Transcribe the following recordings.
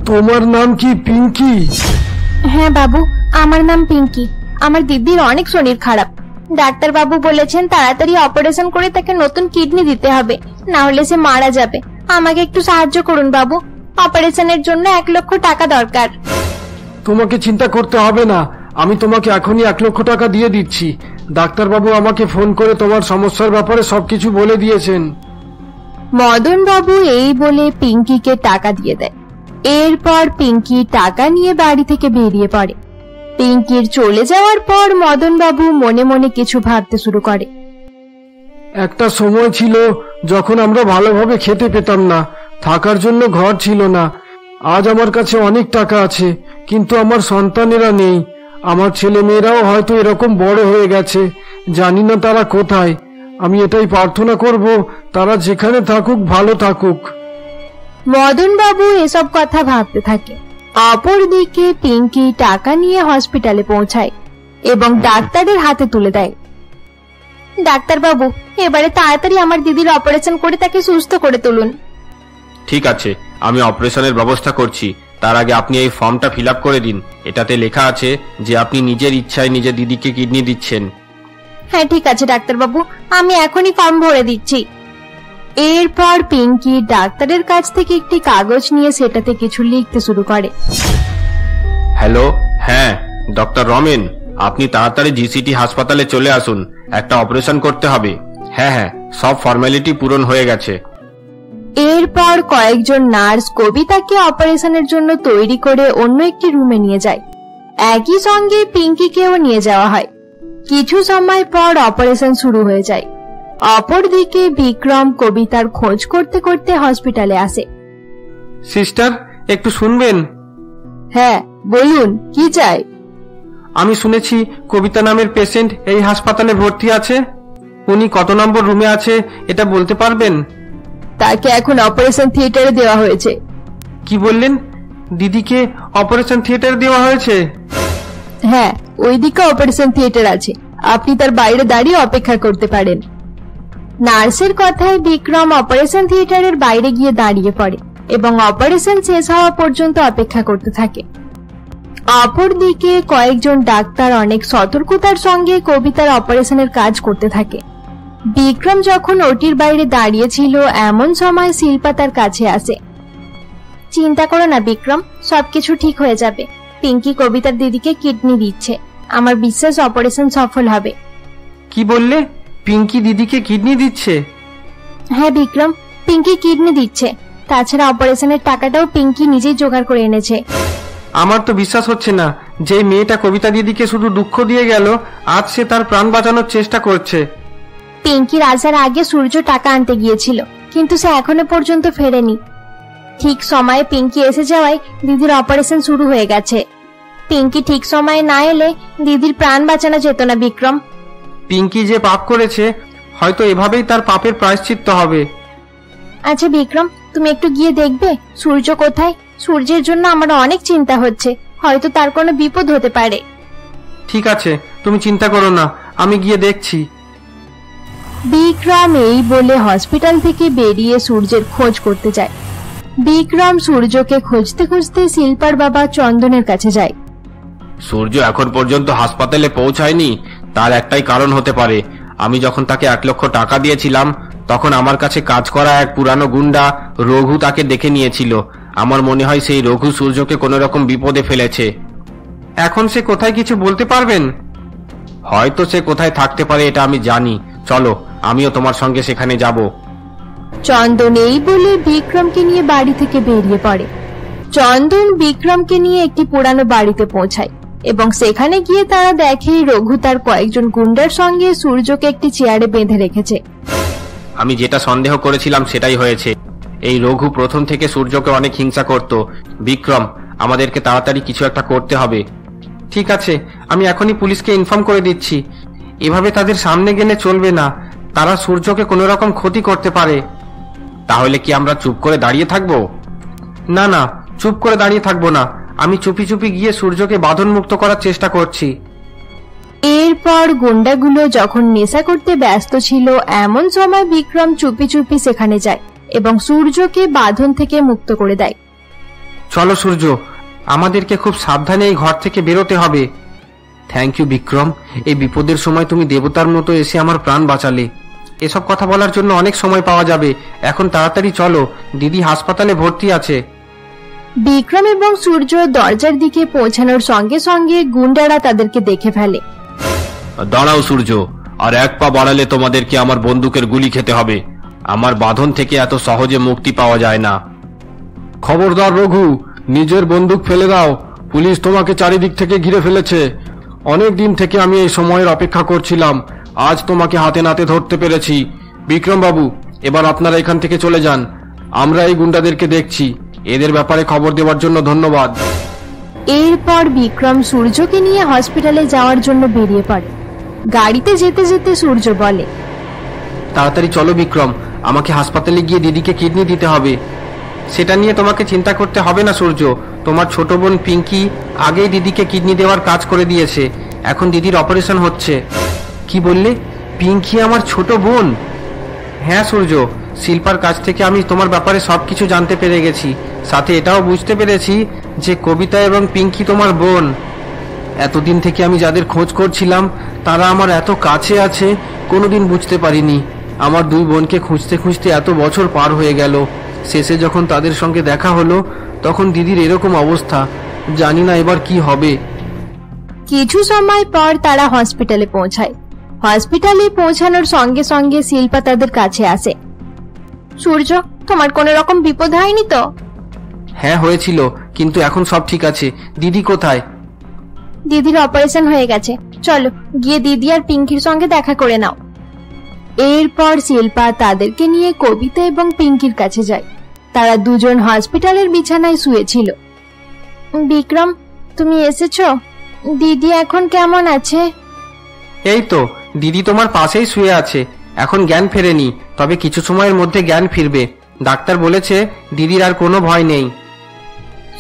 তোমার নাম কি পিঙ্কি? হ্যাঁ বাবু, আমার নাম পিঙ্কি। আমার দিদির অনেক শরীর খারাপ। ডাক্তার বাবু বলেছেন তাড়াতাড়ি অপারেশন করে তাকে নতুন কিডনি দিতে হবে, না হলে সে মারা যাবে। আমাকে একটু সাহায্য করুন বাবু, অপারেশনের জন্য 1 লক্ষ টাকা দরকার। তোমাকে চিন্তা করতে হবে না, আমি তোমাকে এখনই 1 লক্ষ টাকা দিয়ে দিচ্ছি। ডাক্তারবাবু আমাকে ফোন করে তোমার সমস্যার ব্যাপারে সবকিছু বলে দিয়েছেন। মদন বাবু এই বলে পিঙ্কিকে টাকা দিয়ে দেয়। এরপর পিঙ্কি টাকা নিয়ে বাড়ি থেকে বেরিয়ে পড়ে। পিঙ্কির চলে যাওয়ার পর মদন বাবু মনে মনে কিছু ভাবতে শুরু করে। একটা সময় ছিল যখন আমরা ভালোভাবে খেতে পেতাম না, থাকার জন্য ঘর ছিল না। আজ আমার কাছে অনেক টাকা আছে, কিন্তু আমার সন্তানেরা নেই। আমার ছেলে মেয়েরাও হয়তো এরকম বড় হয়ে গেছে, জানি না তারা কোথায়। আমি এটাই প্রার্থনা করব, তারা যেখানে থাকুক ভালো থাকুক। মদন বাবু এসব কথা ভাবতে থাকে। অপরদিকে পিঙ্কি টাকা নিয়ে হসপিটালে পৌঁছায় এবং ডাক্তারের হাতে তুলে দেয়। ডাক্তার বাবু, এবারে তাড়াতাড়ি আমার দিদির অপারেশন করে তাকে সুস্থ করে তুলুন। ঠিক আছে, আমি অপারেশনের ব্যবস্থা করছি। তার আগে আপনি এই ফর্মটা ফিল আপ করে দিন। এটাতে লেখা আছে যে আপনি নিজের ইচ্ছায় নিজের দিদিকে কিডনি দিচ্ছেন। হ্যাঁ ঠিক আছে ডাক্তার বাবু, আমি এখনই ফর্ম ভরে দিচ্ছি। এরপর পিঙ্কি ডাক্তারের কাছ থেকে একটি কাগজ নিয়ে সেটাতে কিছু লিখতে শুরু করে। হ্যালো, হ্যাঁ ডক্টর রমেন, আপনি তাড়াতাড়ি জিসিটি হাসপাতালে চলে আসুন, একটা অপারেশন করতে হবে। হ্যাঁ হ্যাঁ, সব ফর্মালিটি পূরণ হয়ে গেছে। এরপর কয়েকজন নার্স কবিতাকে অপারেশনের জন্য তৈরি করে অন্য একটি রুমে নিয়ে যায়। একই সঙ্গে পিঙ্কিকেও নিয়ে যাওয়া হয়। কিছু সময় পর অপারেশন শুরু হয়ে যায়। অপরদিকে বিক্রম কবিতার খোঁজ করতে করতে হসপিটালে আসে। সিস্টার, একটু শুনবেন? হ্যাঁ বলুন, কি চাই? আমি শুনেছি কবিতা নামের পেশেন্ট এই হাসপাতালে ভর্তি আছে। উনি কত নম্বর রুমে আছে এটা বলতে পারবেন? তাকে এখন অপারেশন থিয়েটারে দেওয়া হয়েছে। কি বললেন? দিদিকে অপারেশন থিয়েটারে দেওয়া হয়েছে? হ্যাঁ, ওইদিকে অপারেশন থিয়েটার আছে, আপনি তার বাইরে দাঁড়িয়ে অপেক্ষা করতে পারেন। নার্সের কথায় বিক্রম অপারেশন থিয়েটারের বাইরে গিয়ে দাঁড়িয়ে পড়ে এবং অপারেশন শেষ হওয়া পর্যন্ত অপেক্ষা করতে থাকে। অপরদিকে কয়েকজন ডাক্তার অনেক সতর্কতার সঙ্গে কবিতার অপারেশনের কাজ করতে থাকে। বিক্রম যখন ওটির বাইরে দাঁড়িয়েছিল এমন সময় শিল্পা তার কাছে আসে। চিন্তা করো না বিক্রম, সবকিছু ঠিক হয়ে যাবে। পিঙ্কি কবিতার দিদিকে কিডনি দিচ্ছে, আমার বিশ্বাস অপারেশন সফল হবে। কি বললে? পিঙ্কি দিদিকে কিডনি দিচ্ছে? হ্যাঁ বিক্রম, পিঙ্কি কিডনি দিচ্ছে। তাছাড়া অপারেশনের টাকাটাও পিঙ্কি নিজেই জোগাড় করে এনেছে। আমার তো বিশ্বাস হচ্ছে না যে মেয়েটা কবিতা দিদিকে শুধু দুঃখ দিয়ে গেল, আজ সে তার প্রাণ বাঁচানোর চেষ্টা করছে। পিঙ্কির আসার আগে সূর্য টাকা আনতে গিয়েছিল, কিন্তু সে এখনো পর্যন্ত ফেরেনি। ঠিক সময়ে পিঙ্কি এসে যাওয়ায় দিদির অপারেশন শুরু হয়ে গেছে। পিঙ্কি ঠিক সময়ে না এলে দিদির প্রাণ বাঁচানো যেত না বিক্রম। পিঙ্কি যে পাপ করেছে, হয়তো এভাবেই তার পাপের প্রায়শ্চিত্ত হবে। আচ্ছা বিক্রম, তুমি একটু গিয়ে দেখবে সূর্য কোথায়? সূর্যের জন্য আমার অনেক চিন্তা হচ্ছে, হয়তো তার কোনো বিপদ হতে পারে। ঠিক আছে, তুমি চিন্তা করো না, আমি গিয়ে দেখছি। বিক্রম এই বলে হসপিটাল থেকে বেরিয়ে সূর্যের খোঁজ করতে যায়। বিক্রম সূর্যকে খুঁজতে খুঁজতে শিল্পার বাবা চন্দনের কাছে যায়। সূর্য এখন পর্যন্ত হাসপাতালে পৌঁছায়নি, তার একটাই কারণ হতে পারে। আমি যখন তাকে 1 লক্ষ টাকা দিয়েছিলাম তখন আমার কাছে কাজ করা এক পুরানো গুন্ডা রঘু তাকে দেখে নিয়েছিল। আমার মনে হয় সেই রঘু সূর্যকে কোনো রকম বিপদে ফেলেছে। এখন সে কোথায় কিছু বলতে পারবেন? হয়তো সে কোথায় থাকতে পারে এটা আমি জানি, চলো আমিও তোমার সঙ্গে সেখানে যাব। চন্দন এই বলে বিক্রমকে নিয়ে বাড়ি থেকে বেরিয়ে পড়ে। চন্দন বিক্রমকে নিয়ে একটি পুরানো বাড়িতে পৌঁছায় এবং সেখানে গিয়ে তারা দেখে রঘু তার কয়েকজন গুন্ডার সঙ্গে সূর্যকে একটি চেয়ারে বেঁধে রেখেছে। আমি যেটা সন্দেহ করেছিলাম সেটাই হয়েছে। এই রঘু প্রথম থেকে সূর্যকে অনেক হিংসা করত। বিক্রম, আমাদেরকে তাড়াতাড়ি কিছু একটা করতে হবে। ঠিক আছে, আমি এখনই পুলিশকে ইনফর্ম করে দিচ্ছি। এভাবে তাদের সামনে গেলে চলবে না, তারা সূর্যকে কোনো রকম ক্ষতি করতে পারে। তাহলে কি আমরা চুপ করে দাঁড়িয়ে থাকবো? না না, চুপ করে দাঁড়িয়ে থাকবো না। আমি চুপি চুপি গিয়ে সূর্যকে বাঁধন মুক্ত করার চেষ্টা করছি। এরপর গুন্ডাগুলো যখন নেশা করতে ব্যস্ত ছিল এমন সময় বিক্রম চুপি চুপি সেখানে যায় এবং সূর্যকে বাঁধন থেকে মুক্ত করে দেয়। চলো সূর্য, আমাদেরকে খুব সাবধানে এই ঘর থেকে বেরোতে হবে। থ্যাংক ইউ বিক্রম, এই বিপদের সময় তুমি দেবতার মতো এসে আমার প্রাণ বাঁচালে। এসব কথা বলার জন্য অনেক সময় পাওয়া যাবে, এখন তাড়াতাড়ি চলো, দিদি হাসপাতালে ভর্তি আছে। বিক্রম এবং সূর্য দরজার দিকে পৌঁছানোর সঙ্গে সঙ্গে গুন্ডারা তাদেরকে দেখে ফেলে। দাঁড়াও সূর্য, আর এক পা বাড়ালে তোমাদেরকে আমার বন্দুকের গুলি খেতে হবে। আমার বাঁধন থেকে এত সহজে মুক্তি পাওয়া যায় না। খবরদার রঘু, নিজের বন্দুক ফেলে দাও, পুলিশ তোমাকে চারিদিক থেকে ঘিরে ফেলেছে। অনেক দিন থেকে আমি এই সময়ের অপেক্ষা করছিলাম, আজ তোমাকে হাতে নাতে ধরতে পেরেছি। বিক্রম বাবু, এবার আপনারা এখান থেকে চলে যান, আমরা এই গুন্ডাদেরকে দেখছি। এদের ব্যাপারে খবর দেওয়ার জন্য ধন্যবাদ। এরপর বিক্রম সূর্যকে নিয়ে হসপিটালে যাওয়ার জন্য বেরিয়ে পড়ে। গাড়িতে যেতে যেতে সূর্য বলে, তাড়াতাড়ি চলো বিক্রম, আমাকে হাসপাতালে গিয়ে দিদিকে কিডনি দিতে হবে। সেটা নিয়ে তোমাকে চিন্তা করতে হবে না সূর্য, তোমার ছোট বোন পিঙ্কি আগেই দিদিকে কিডনি দেওয়ার কাজ করে দিয়েছে, এখন দিদির অপারেশন হচ্ছে। কি বললে? পিঙ্কি আমার ছোট বোন? হ্যাঁ সূর্য, শিল্পার কাছ থেকে আমি তোমার ব্যাপারে সবকিছু জানতে পেরে গেছি, সাথে এটাও বুঝতে পেরেছি যে কবিতা এবং পিঙ্কি তোমার বোন। এতদিন থেকে আমি যাদের খোঁজ করছিলাম তারা আমার এত কাছে আছে কোনোদিন বুঝতে পারিনি। আমার দুই বোনকে খুঁজতে খুঁজতে এত বছর পার হয়ে গেল, শেষে যখন তাদের সঙ্গে দেখা হলো তখন দিদির এরকম অবস্থা, জানি না এবার কি হবে। কিছু সময় পর তারা হসপিটালে পৌঁছায়। হসপিটালে পৌঁছানোর সঙ্গে সঙ্গে শিল্পা তাদের কাছে আসে। সূর্য, তোমার কোনো রকম বিপদ হয়নি তো? হ্যাঁ হয়েছিল, কিন্তু এখন সব ঠিক আছে। দিদি কোথায়? দিদির অপারেশন হয়ে গেছে, চলো গিয়ে দিদি আর পিঙ্কির সঙ্গে দেখা করে নাও। এরপর শিল্পা তাদেরকে নিয়ে কবিতা এবং পিঙ্কির কাছে যায়। তারা দুজন হসপিটালের বিছানায় শুয়েছিল। বিক্রম, তুমি এসেছো? দিদি এখন কেমন আছে? এই তো, দিদি তোমার পাশেই শুয়ে আছে, এখন জ্ঞান ফেরেনি, তবে কিছু সময়ের মধ্যে জ্ঞান ফিরবে। ডাক্তার বলেছে দিদির আর কোনো ভয় নেই।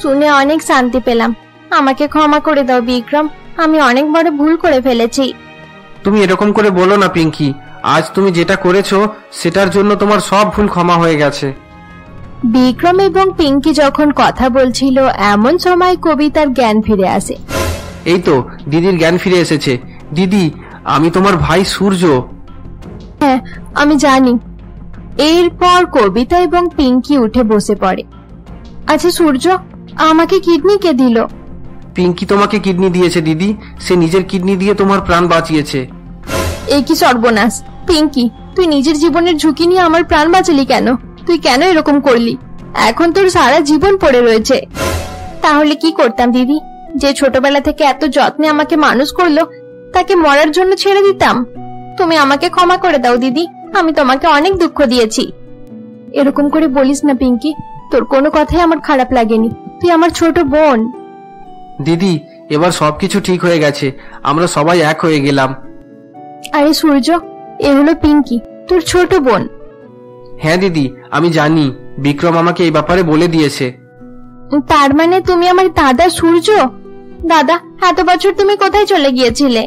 শুনে অনেক শান্তি পেলাম। আমাকে ক্ষমা করে দাও বিক্রম, আমি অনেক বড় ভুল করে ফেলেছি। তুমি এরকম করে বলো না পিঙ্কি, আজ তুমি যেটা করেছো সেটার জন্য তোমার সব ভুল ক্ষমা হয়ে গেছে। বিক্রম এবং পিঙ্কি যখন কথা বলছিল এমন সময় কবিতার জ্ঞান ফিরে আসে। এই তো, দিদির জ্ঞান ফিরে এসেছে। দিদি, আমি তোমার ভাই সূর্য। হ্যাঁ, আমি জানি। এরপর কবিতা এবং পিঙ্কি উঠে বসে পড়ে। আচ্ছা সূর্য, আমাকে কিডনি কে দিল? পিঙ্কি তোমাকে কিডনি দিয়েছে দিদি, সে নিজের কিডনি দিয়ে তোমার প্রাণ বাঁচিয়েছে। এই কি সর্বনাশ! পিঙ্কি, তুই নিজের জীবনের ঝুঁকি নিয়ে আমার প্রাণ বাঁচালি কেন? তুই কেন এরকম করলি? এখন তোর সারা জীবন পড়ে রয়েছে। তাহলে কি করতাম দিদি? যে ছোটবেলা থেকে এত যত্নে আমাকে মানুষ করলো তাকে মরার জন্য ছেড়ে দিতাম? তুমি আমাকে ক্ষমা করে দাও দিদি, আমি তোমাকে অনেক দুঃখ দিয়েছি। এরকম করে বলিস না পিঙ্কি, তোর কোনো কথাই আমার খারাপ লাগেনি, তুই আমার ছোট বোন। দিদি, এবার সবকিছু ঠিক হয়ে গেছে, আমরা সবাই এক হয়ে গেলাম। আরে সূর্য, এ হলো পিঙ্কি, তোর ছোট বোন। হ্যাঁ দিদি, আমি জানি, বিক্রম আমাকে এই ব্যাপারে বলে দিয়েছে। তার মানে তুমি আমার দাদা সূর্য? দাদা, এত বছর তুমি কোথায় চলে গিয়েছিলে?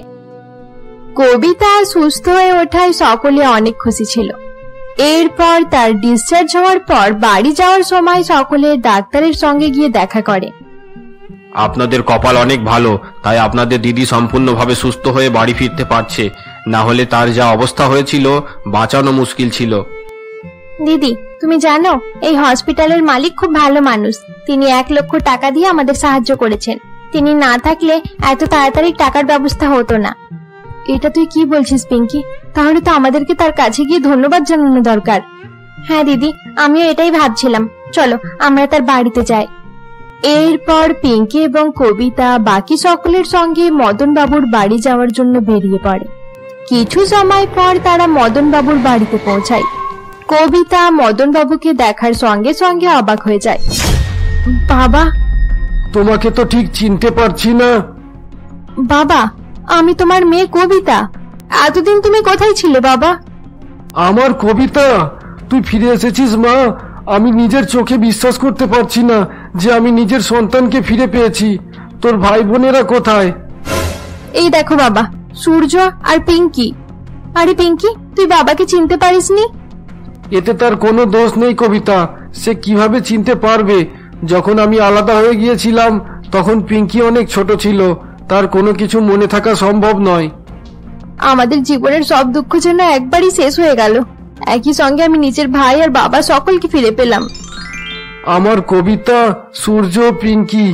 কবিতা সুস্থ হয়ে ওঠায় সকলে অনেক খুশি ছিল। এরপর তার ডিসচার্জ হওয়ার পর বাড়ি যাওয়ার সময় সকলে ডাক্তারের সঙ্গে গিয়ে দেখা করে। আপনাদের কপাল অনেক ভালো, তাই আপনাদের দিদি সম্পূর্ণভাবে সুস্থ হয়ে বাড়ি ফিরতে পারছে, না হলে তার যা অবস্থা হয়েছিল বাঁচানো মুশকিল ছিল। দিদি, তুমি জানো এই হসপিটালের মালিক খুব ভালো মানুষ। তিনি 1 লক্ষ টাকা দিয়ে আমাদের সাহায্য করেছেন। তিনি না থাকলে এত তাড়াতাড়ি টাকার ব্যবস্থা হতো না। এটা তুই কি বলছিস পিঙ্কি? তাহলে তো আমাদেরকে তার কাছে গিয়ে ধন্যবাদ জানানো দরকার। হ্যাঁ দিদি, আমিও এটাই ভাবছিলাম। চলো আমরা তার বাড়িতে যাই। এরপর পিঙ্কি এবং কবিতা বাকি সকলের সঙ্গে মদন বাবুর বাড়ি যাওয়ার জন্য বেরিয়ে পড়ে। কিছু সময় পর তারা মদন বাবুর বাড়িতে পৌঁছায়। কবিতা মদন বাবুকে দেখার সঙ্গে সঙ্গে অবাক হয়ে যায়। বাবা, তোমাকে তো ঠিক চিনতে পারছি না। বাবা, আমি তোমার মেয়ে কবিতা। এতদিন তুমি কোথায় ছিলে বাবা? আমার কবিতা, তুই ফিরে এসেছিস মা। আমি নিজের চোখে বিশ্বাস করতে পারছি না যে আমি নিজের সন্তানকে ফিরে পেয়েছি। তোর ভাই বোনেরা কোথায়? এই দেখো বাবা, সূর্য আর পিঙ্কি। আরে পিঙ্কি, তুই বাবাকে চিনতে পারিসনি? এতে তার কোনো দোষ নেই কবিতা, সে কিভাবে চিনতে পারবে? যখন আমি আলাদা হয়ে গিয়েছিলাম তখন পিঙ্কি অনেক ছোট ছিল, তার কোনো কিছু মনে থাকা সম্ভব নয়। আমাদের জীবনের সব দুঃখ যেন একবারই শেষ হয়ে গেল। একই সঙ্গে আমি নিজের ভাই আর বাবা সকলকে ফিরে পেলাম। আমার কবিতা, সূর্য, পিঙ্কি,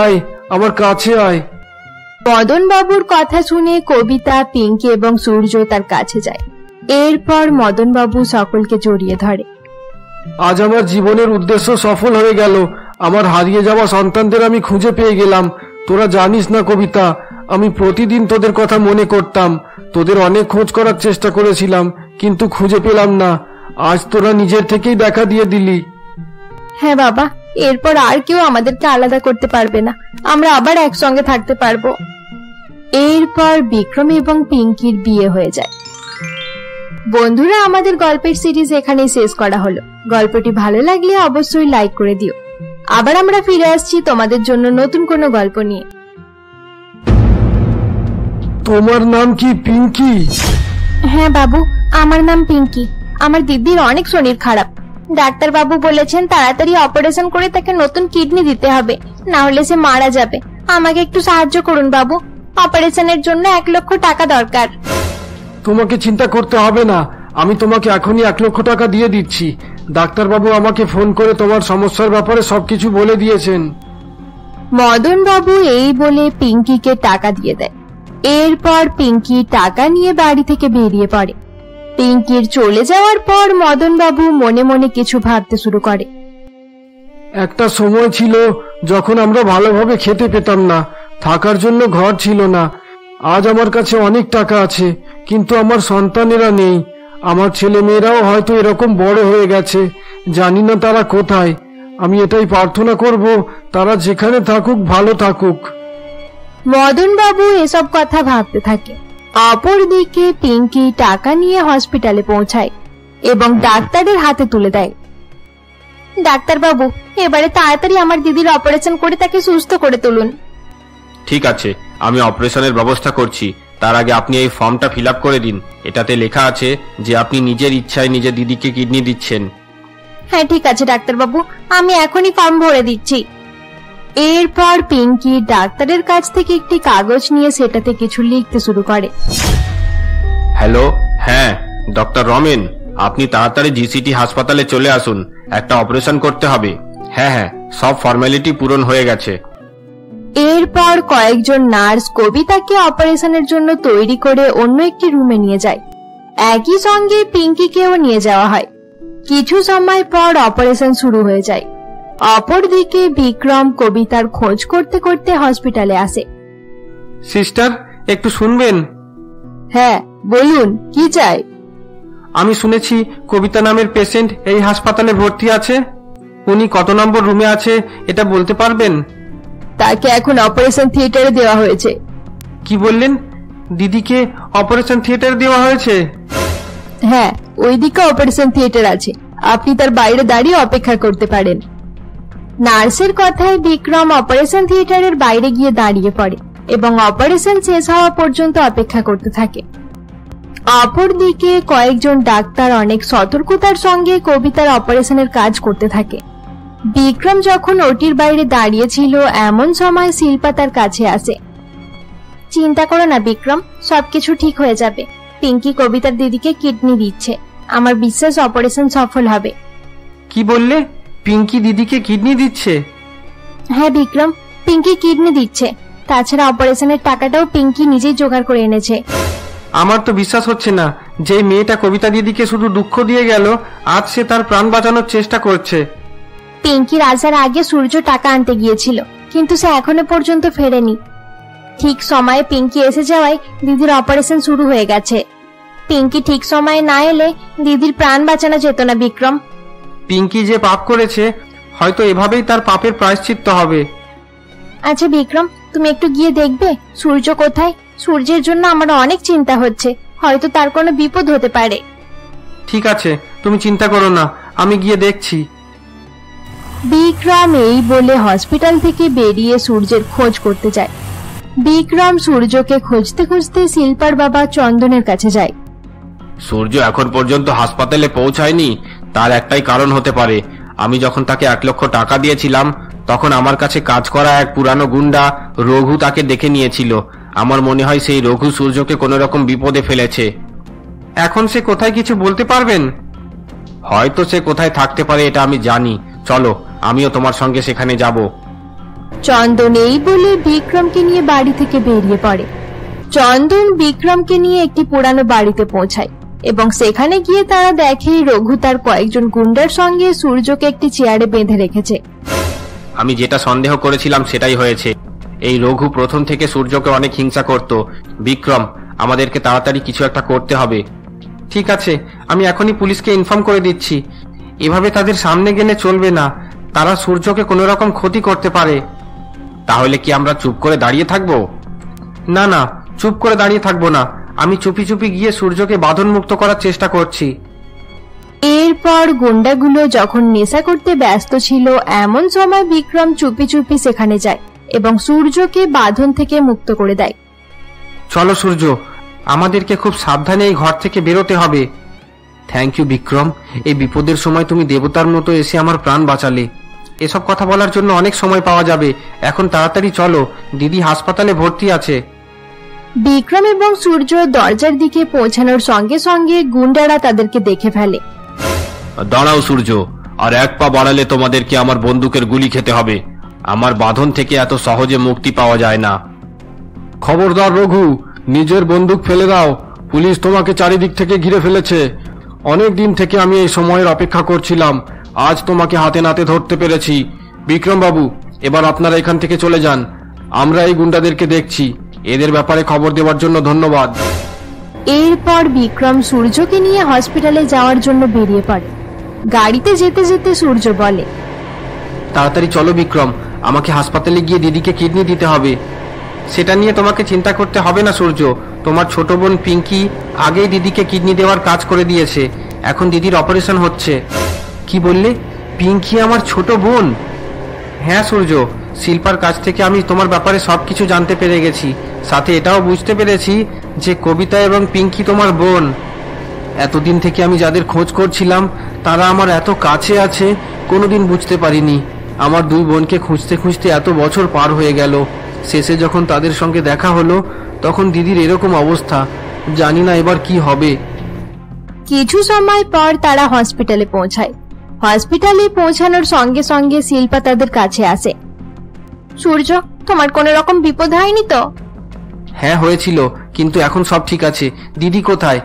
আয় আমার কাছে আয়। মদন বাবুর কথা শুনে কবিতা, পিঙ্কি এবং সূর্য তার কাছে যায়। এরপর মদন বাবু সকলকে জড়িয়ে ধরে। আজ আমার জীবনের উদ্দেশ্য সফল হয়ে গেল। আমার হারিয়ে যাওয়া সন্তানদের আমি খুঁজে পেয়ে গেলাম। তোরা জানিস না কবিতা, আমি প্রতিদিন তোদের কথা মনে করতাম। তোদের অনেক খোঁজ করার চেষ্টা করেছিলাম, কিন্তু খুঁজে পেলাম না। আজ তোরা নিজের থেকেই দেখা দিয়ে দিলি। হ্যাঁ বাবা, এরপর আর কেউ আমাদেরকে আলাদা করতে পারবে না। আমরা আবার একসঙ্গে থাকতে পারবো। এরপর বিক্রম এবং পিঙ্কির বিয়ে হয়ে যায়। বন্ধুরা, আমাদের গল্পের সিরিজ এখানেই শেষ করা হলো। গল্পটি ভালো লাগলে অবশ্যই লাইক করে দিও। আবার আমরা ফিরে আসছি তোমাদের জন্য নতুন কোনো গল্প নিয়ে। তোমার নাম কি পিঙ্কি? হ্যাঁ বাবু, আমার নাম পিঙ্কি। আমার দিদির অনেক শরীর খারাপ। ডাক্তার বাবু বলেছেন তাড়াতাড়ি অপারেশন করে তাকে নতুন কিডনি দিতে হবে, না হলে সে মারা যাবে। আমাকে একটু সাহায্য করুন বাবু, অপারেশনের জন্য 1 লক্ষ টাকা দরকার। তোমাকে চিন্তা করতে হবে না, আমি তোমাকে এখনই 1 লক্ষ টাকা দিয়ে দিচ্ছি। ডাক্তারবাবু আমাকে ফোন করে তোমার সমস্যার ব্যাপারে সবকিছু বলে দিয়েছেন। মদন বাবু এই বলে পিঙ্কিকে টাকা দিয়ে দেয়। এরপর পিঙ্কি টাকা নিয়ে বাড়ি থেকে বেরিয়ে পড়ে। পিঙ্কির চলে যাওয়ার পর মদন বাবু মনে মনে কিছু ভাবতে শুরু করে। একটা সময় ছিল যখন আমরা ভালোভাবে খেতে পেতাম না, থাকার জন্য ঘর ছিল না। আজ আমার কাছে অনেক টাকা আছে, কিন্তু আমার সন্তানেরা নেই। আমার ছেলে মেয়েরাও হয়তো এরকম বড় হয়ে গেছে, জানি না তারা কোথায়। আমি এটাই প্রার্থনা করব, তারা যেখানে থাকুক ভালো থাকুক। মদন বাবু এসব কথা ভাবতে থাকে। অপরদিকে পিঙ্কি টাকা নিয়ে হসপিটালে পৌঁছায় এবং ডাক্তারের হাতে তুলে দেয়। ডাক্তার বাবু, এবারে তাড়াতাড়ি আমার দিদির অপারেশন করে তাকে সুস্থ করে তুলুন। ঠিক আছে, আমি অপারেশনের ব্যবস্থা করছি। তার আগে আপনি এই ফর্মটা ফিল আপ করে দিন। এটাতে লেখা আছে যে আপনি নিজের ইচ্ছায় নিজের দিদিকে কিডনি দিচ্ছেন। হ্যাঁ ঠিক আছে ডাক্তার বাবু, আমি এখনই ফর্ম ভরে দিচ্ছি। এরপর পিঙ্কি ডাক্তারের কাছ থেকে একটি কাগজ নিয়ে সেটাতে কিছু লিখতে শুরু করে। হ্যালো, হ্যাঁ ডক্টর রমেন, আপনি তাড়াতাড়ি জিসিটি হাসপাতালে চলে আসুন, একটা অপারেশন করতে হবে। হ্যাঁ হ্যাঁ, সব ফর্মালিটি পূরণ হয়ে গেছে। এরপর কয়েকজন নার্স কবিতাকে অপারেশনের জন্য তৈরি করে অন্য একটি রুমে নিয়ে যায়। একই সঙ্গে পিঙ্কিকেও নিয়ে যাওয়া হয়। কিছু সময় পর অপারেশন শুরু হয়ে যায়। অপরদিকে বিক্রম কবিতার খোঁজ করতে করতে হসপিটালে আসে। সিস্টার, একটু শুনবেন? হ্যাঁ বলুন, কি চাই? আমি শুনেছি কবিতা নামের পেশেন্ট এই হাসপাতালে ভর্তি আছে। উনি কত নম্বর রুমে আছে এটা বলতে পারবেন? তাকে এখন অপারেশন থিয়েটারে দেওয়া হয়েছে। কি বললেন? দিদিকে অপারেশন থিয়েটারে দেওয়া হয়েছে? হ্যাঁ, ওইদিকে অপারেশন থিয়েটার আছে। আপনি তার বাইরে দাঁড়িয়ে অপেক্ষা করতে পারেন। নার্সের কথায় বিক্রম অপারেশন থিয়েটারের বাইরে গিয়ে দাঁড়িয়ে পড়ে এবং অপারেশন শেষ হওয়া পর্যন্ত অপেক্ষা করতে থাকে। অপরদিকে কয়েকজন ডাক্তার অনেক সতর্কতার সঙ্গে কবিতার অপারেশনের কাজ করতে থাকে। বিক্রম যখন ওটির বাইরে দাঁড়িয়ে ছিল এমন সময় শিল্পা তার কাছে আসে। চিন্তা করো না বিক্রম, সবকিছু ঠিক হয়ে যাবে। পিঙ্কি কবিতার দিদিকে কিডনি দিচ্ছে। আমার বিশ্বাস অপারেশন সফল হবে। কি বললে? পিঙ্কি দিদিকে কিডনি দিচ্ছে? হ্যাঁ বিক্রম, পিঙ্কি কিডনি দিচ্ছে। তাছাড়া অপারেশনের টাকাটাও পিঙ্কি নিজেই জোগাড় করে এনেছে। আমার তো বিশ্বাস হচ্ছে না যে মেয়েটা কবিতা দিদিকে শুধু দুঃখ দিয়ে গেল, আজ সে তার প্রাণ বাঁচানোর চেষ্টা করছে। পিঙ্কির আসার আগে সূর্য টাকা আনতে গিয়েছিল, কিন্তু সে এখনো পর্যন্ত ফেরেনি। ঠিক সময়ে পিঙ্কি এসে যাওয়ায় দিদির অপারেশন শুরু হয়ে গেছে। পিঙ্কি ঠিক সময়ে না এলে দিদির প্রাণ বাঁচানো যেত না বিক্রম। পিঙ্কি যে পাপ করেছে, হয়তো এভাবেই তার পাপের প্রায়শ্চিত্ত হবে। আচ্ছা বিক্রম, তুমি একটু গিয়ে দেখবে সূর্য কোথায়? সূর্যের জন্য আমার অনেক চিন্তা হচ্ছে, হয়তো তার কোনো বিপদ হতে পারে। ঠিক আছে, তুমি চিন্তা করো না, আমি গিয়ে দেখছি। বিক্রম এই বলে হসপিটাল থেকে বেরিয়ে সূর্যের খোঁজ করতে যায়। বিক্রম সূর্যকে খুঁজতে খুঁজতে শিল্পার বাবা চন্দনের কাছে যায়। সূর্য এখন পর্যন্ত হাসপাতালে পৌঁছায়নি, তার একটাই কারণ হতে পারে। আমি যখন তাকে 1 লক্ষ টাকা দিয়েছিলাম তখন আমার কাছে কাজ করা এক পুরানো গুন্ডা রঘু তাকে দেখে নিয়েছিল। আমার মনে হয় সেই রঘু সূর্যকে কোনো রকম বিপদে ফেলেছে। এখন সে কোথায় কিছু বলতে পারবেন? হয়তো সে কোথায় থাকতে পারে এটা আমি জানি। চলো, আমিও তোমার সঙ্গে সেখানে যাব। চন্দন এই বলে বিক্রমকে নিয়ে বাড়ি থেকে বেরিয়ে পড়ে। চন্দন বিক্রমকে নিয়ে একটি পুরানো বাড়িতে পৌঁছায় এবং সেখানে গিয়ে তারা দেখে রঘু তার কয়েকজন গুন্ডার সঙ্গে সূর্যকে একটি চেয়ারে বেঁধে রেখেছে। আমি যেটা সন্দেহ করেছিলাম সেটাই হয়েছে। এই রঘু প্রথম থেকে সূর্যকে অনেক হিংসা করত। বিক্রম, আমাদেরকে তাড়াতাড়ি কিছু একটা করতে হবে। ঠিক আছে, আমি এখনই পুলিশকে ইনফর্ম করে দিচ্ছি। এভাবে তাদের সামনে গেলে চলবে না, তারা সূর্যকে কোনো রকম ক্ষতি করতে পারে। তাহলে কি আমরা চুপ করে দাঁড়িয়ে থাকবো? না না, চুপ করে দাঁড়িয়ে থাকবো না। আমি চুপি চুপি গিয়ে সূর্যকে বাঁধনমুক্ত করার চেষ্টা করছি। এরপর গুন্ডাগুলো যখন নেশা করতে ব্যস্ত ছিল এমন সময় বিক্রম চুপি চুপি সেখানে যায় এবং সূর্যকে বাঁধন থেকে মুক্ত করে দেয়। চলো সূর্য, আমাদেরকে খুব সাবধানে এই ঘর থেকে বেরোতে হবে। থ্যাংক ইউ বিক্রম, এই বিপদের সময় তুমি দেবতার মতো এসে আমার প্রাণ বাঁচালে। এসব কথা বলার জন্য অনেক সময় পাওয়া যাবে। এখন তাড়াতাড়ি চলো, দিদি হাসপাতালে ভর্তি আছে। বিক্রম এবং সূর্য দরজার দিকে পৌঁছানোর সঙ্গে সঙ্গে গুন্ডারা তাদেরকে দেখে ফেলে। দাঁড়াও সূর্য, আর এক পা বাড়ালে তোমাদেরকে আমার বন্দুকের গুলি খেতে হবে। আমার বাঁধন থেকে এত সহজে মুক্তি পাওয়া যায় না। খবরদার রঘু, নিজের বন্দুক ফেলে দাও। পুলিশ তোমাকে চারিদিক থেকে ঘিরে ফেলেছে। অনেক দিন থেকে আমি এই সময়ের অপেক্ষা করছিলাম। আজ তোমাকে হাতে নাতে ধরতে পেরেছি। বিক্রম বাবু, এবার আপনারা এখান থেকে চলে যান। আমরা এই গুন্ডাদেরকে দেখছি। এদের ব্যাপারে খবর দেওয়ার জন্য ধন্যবাদ। এরপর বিক্রম সূর্যকে নিয়ে হসপিটালে যাওয়ার জন্য বেরিয়ে পড়ে। গাড়িতে যেতে যেতে সূর্য বলে, তাড়াতাড়ি চলো বিক্রম, আমাকে হাসপাতালে গিয়ে দিদিকে কিডনি দিতে হবে। সেটা নিয়ে তোমাকে চিন্তা করতে হবে না সূর্য। তোমার ছোট বোন পিঙ্কি আগেই দিদিকে কিডনি দেওয়ার কাজ করে দিয়েছে। এখন দিদির অপারেশন হচ্ছে। কি বললে? পিঙ্কি আমার ছোট বোন? হ্যাঁ সূর্য, শিল্পার কাছ থেকে আমি তোমার ব্যাপারে সবকিছু জানতে পেরে গেছি। সাথে এটাও বুঝতে পেরেছি যে কবিতা এবং পিঙ্কি তোমার বোন। এতদিন থেকে আমি যাদের খোঁজ করছিলাম তারা আমার এত কাছে আছে কোনোদিন বুঝতে পারিনি। আমার দুই বোনকে খুঁজতে খুঁজতে এত বছর পার হয়ে গেল। শেষে যখন তাদের সঙ্গে দেখা হলো তখন দিদির এরকম অবস্থা। জানি না এবার কি হবে। কিছু সময় পর তারা হসপিটালে পৌঁছায়। হসপিটালে পৌঁছানোর সঙ্গে সঙ্গে শিল্পা তাদের কাছে আসে। সূর্য, তোমার কোনো রকম বিপদ হয়নি তো? হ্যাঁ হয়েছিল, কিন্তু এখন সব ঠিক আছে। দিদি কোথায়?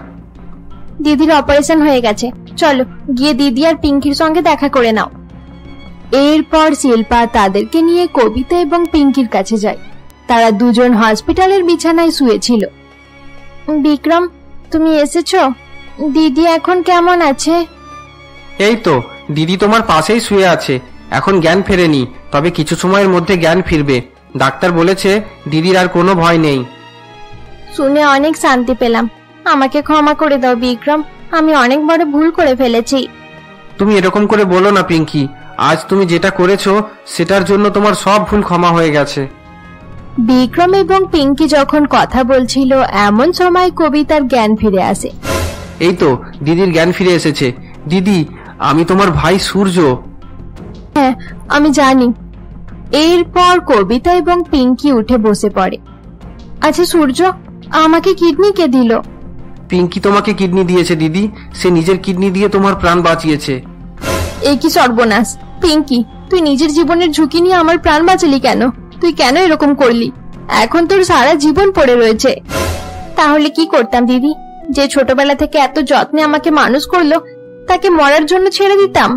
দিদির অপারেশন হয়ে গেছে। চলো গিয়ে দিদি আর পিঙ্কির সঙ্গে দেখা করে নাও। এরপর শিল্পা তাদেরকে নিয়ে কবিতা এবং পিঙ্কির কাছে যায়। তারা দুজন হসপিটালের বিছানায় শুয়েছিল। বিক্রম, তুমি এসেছো? দিদি এখন কেমন আছে? এই তো, দিদি তোমার পাশেই শুয়ে আছে। এখন জ্ঞান ফেরেনি, তবে কিছু সময়ের মধ্যে জ্ঞান ফিরবে। ডাক্তার বলেছে দিদির আর কোনো ভয় নেই। শুনে অনেক শান্তি পেলাম। আমাকে ক্ষমা করে দাও বিক্রম, আমি অনেক বড় ভুল করে ফেলেছি। তুমি এরকম করে বলো না পিঙ্কি। আজ তুমি যেটা করেছো সেটার জন্য তোমার সব ভুল ক্ষমা হয়ে গেছে। বিক্রম এবং পিঙ্কি যখন কথা বলছিল এমন সময় কবিতার জ্ঞান ফিরে আসে। এই তো, দিদির জ্ঞান ফিরে এসেছে। দিদি, আমি তোমার ভাই সূর্য। হ্যাঁ, আমি জানি। এরপর কবিতা এবং পিঙ্কি উঠে বসে পড়ে। আচ্ছা সূর্য, আমাকে কিডনি কে দিল? পিঙ্কি তোমাকে কিডনি দিয়েছে দিদি। সে নিজের কিডনি দিয়ে তোমার প্রাণ বাঁচিয়েছে। এই কি সর্বনাশ! পিঙ্কি, তুই নিজের জীবনের ঝুঁকি নিয়ে আমার প্রাণ বাঁচালি কেন? তুই কেন এরকম করলি? এখন তোর সারা জীবন পড়ে রয়েছে। তাহলে কি করতাম দিদি? যে ছোটবেলা থেকে এত যত্নে আমাকে মানুষ করলো তাকে মরার জন্য ছেড়ে দিতাম?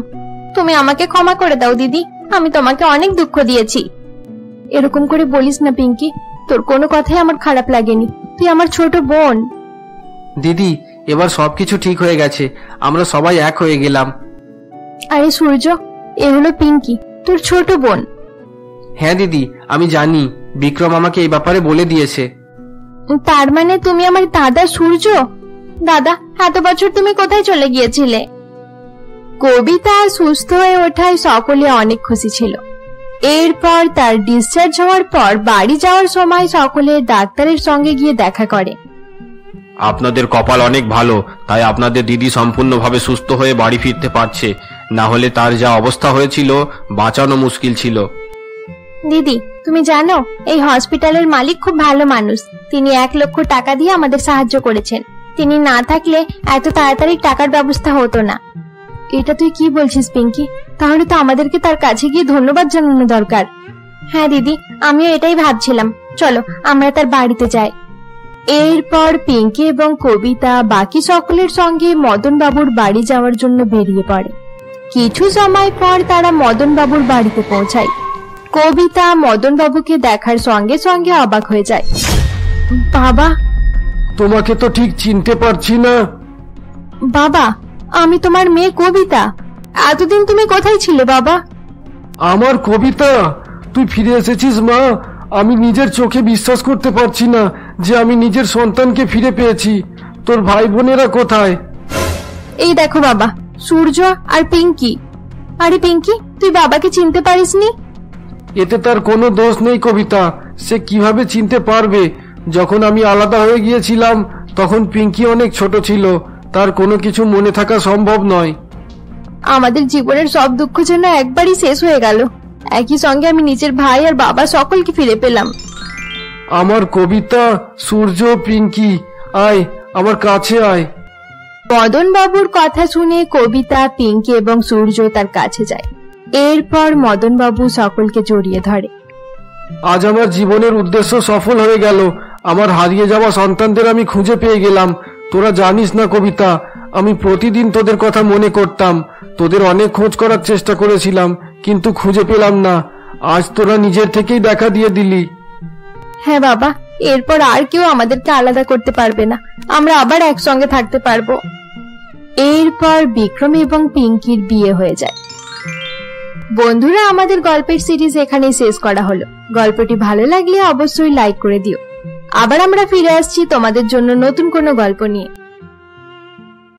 তুমি আমাকে ক্ষমা করে দাও দিদি, আমি তোমাকে অনেক দুঃখ দিয়েছি। এরকম করে বলিস না পিঙ্কি, তোর কোনো কথাই আমার খারাপ লাগেনি। তুই আমার ছোট বোন। দিদি, এবার সবকিছু ঠিক হয়ে গেছে। আমরা সবাই এক হয়ে গেলাম। আরে সূর্য, এ হলো পিঙ্কি, তোর ছোট বোন। হ্যাঁ দিদি, আমি জানি। বিক্রম আমাকে এই ব্যাপারে বলে দিয়েছে। তার মানে তুমি আমার দাদা সূর্য? দাদা, এত বছর তুমি কোথায় চলে গিয়েছিলে? কবিতা সুস্থ হয়ে ওঠায় সকলে অনেক খুশি ছিল। এরপর তার ডিসচার্জ হওয়ার পর বাড়ি যাওয়ার সময় সকলে ডাক্তারের সঙ্গে গিয়ে দেখা করে। আপনাদের কপাল অনেক ভালো, তাই আপনাদের দিদি সম্পূর্ণভাবে সুস্থ হয়ে বাড়ি ফিরতে পারছে। না হলে তার যা অবস্থা হয়েছিল বাঁচানো মুশকিল ছিল। দিদি, তুমি জানো এই হসপিটালের মালিক খুব ভালো মানুষ। তিনি 1 লক্ষ টাকা দিয়ে আমাদের সাহায্য করেছেন। তিনি না থাকলে এত তাড়াতাড়ি টাকার ব্যবস্থা হতো না। এটা তুই কি বলছিস পিঙ্কি? তাহলে তো আমাদেরকে তার কাছে গিয়ে ধন্যবাদ জানানো দরকার। হ্যাঁ দিদি, আমিও এটাই ভাবছিলাম। চলো আমরা তার বাড়িতে যাই। এরপর পিঙ্কি এবং কবিতা বাকি সকলের সঙ্গে মদন বাবুর বাড়ি যাওয়ার জন্য বেরিয়ে পড়ে। কিছু সময় পর তারা মদন বাবুর বাড়িতে পৌঁছায়। কবিতা মদন বাবুকে দেখার সঙ্গে সঙ্গে অবাক হয়ে যায়। বাবা, তোমাকে তো ঠিক চিনতে পারছি না। বাবা, আমি তোমার মেয়ে কবিতা। এতদিন তুমি কোথায় ছিলে বাবা? আমার কবিতা, তুই ফিরে এসেছিস মা। আমি নিজের চোখে বিশ্বাস করতে পারছি না যে আমি নিজের সন্তানকে ফিরে পেয়েছি। তোর ভাই বোনেরা কোথায়? এই দেখো বাবা, সূর্য আর পিঙ্কি। আরে পিঙ্কি, তুই বাবাকে চিনতে পারিসনি? এতে তার কোনো দোষ নেই কবিতা। সে কিভাবে চিনতে পারবে? যখন আমি আলাদা হয়ে গিয়েছিলাম তখন পিঙ্কি অনেক ছোট ছিল। তার কোনো কিছু মনে থাকা সম্ভব নয়। আমাদের জীবনের সব দুঃখ যেন একবারই শেষ হয়ে গেল। একই সঙ্গে আমি নিজের ভাই আর বাবা সকলকে ফিরে পেলাম। আমার কবিতা, সূর্য, পিঙ্কি, আয় আমার কাছে আয়। মদন বাবুর কথা শুনে কবিতা, পিঙ্কি এবং সূর্য তার কাছে যায়। এরপর মদন বাবু সকলকে জড়িয়ে ধরে। আজ আমার জীবনের উদ্দেশ্য সফল হয়ে গেল। আমার হারিয়ে যাওয়া সন্তানদের আমি খুঁজে পেয়ে গেলাম। তোরা জানিস না কবিতা, আমি প্রতিদিন তোদের কথা মনে করতাম। তোদের অনেক খোঁজ করার চেষ্টা করেছিলাম, কিন্তু খুঁজে পেলাম না। আজ তোরা নিজের থেকেই দেখা দিয়ে দিলি। হ্যাঁ বাবা, এরপর আর কেউ আমাদেরকে আলাদা করতে পারবে না। আমরা আবার একসঙ্গে থাকতে পারবো। এরপর বিক্রম এবং পিঙ্কির বিয়ে হয়ে যায়। বন্ধুরা, আমাদের গল্পের সিরিজ এখানেই শেষ করা হলো। গল্পটি ভালো লাগলে অবশ্যই লাইক করে দিও। আবার আমরা ফিরে আসছি তোমাদের জন্য নতুন কোনো গল্প নিয়ে।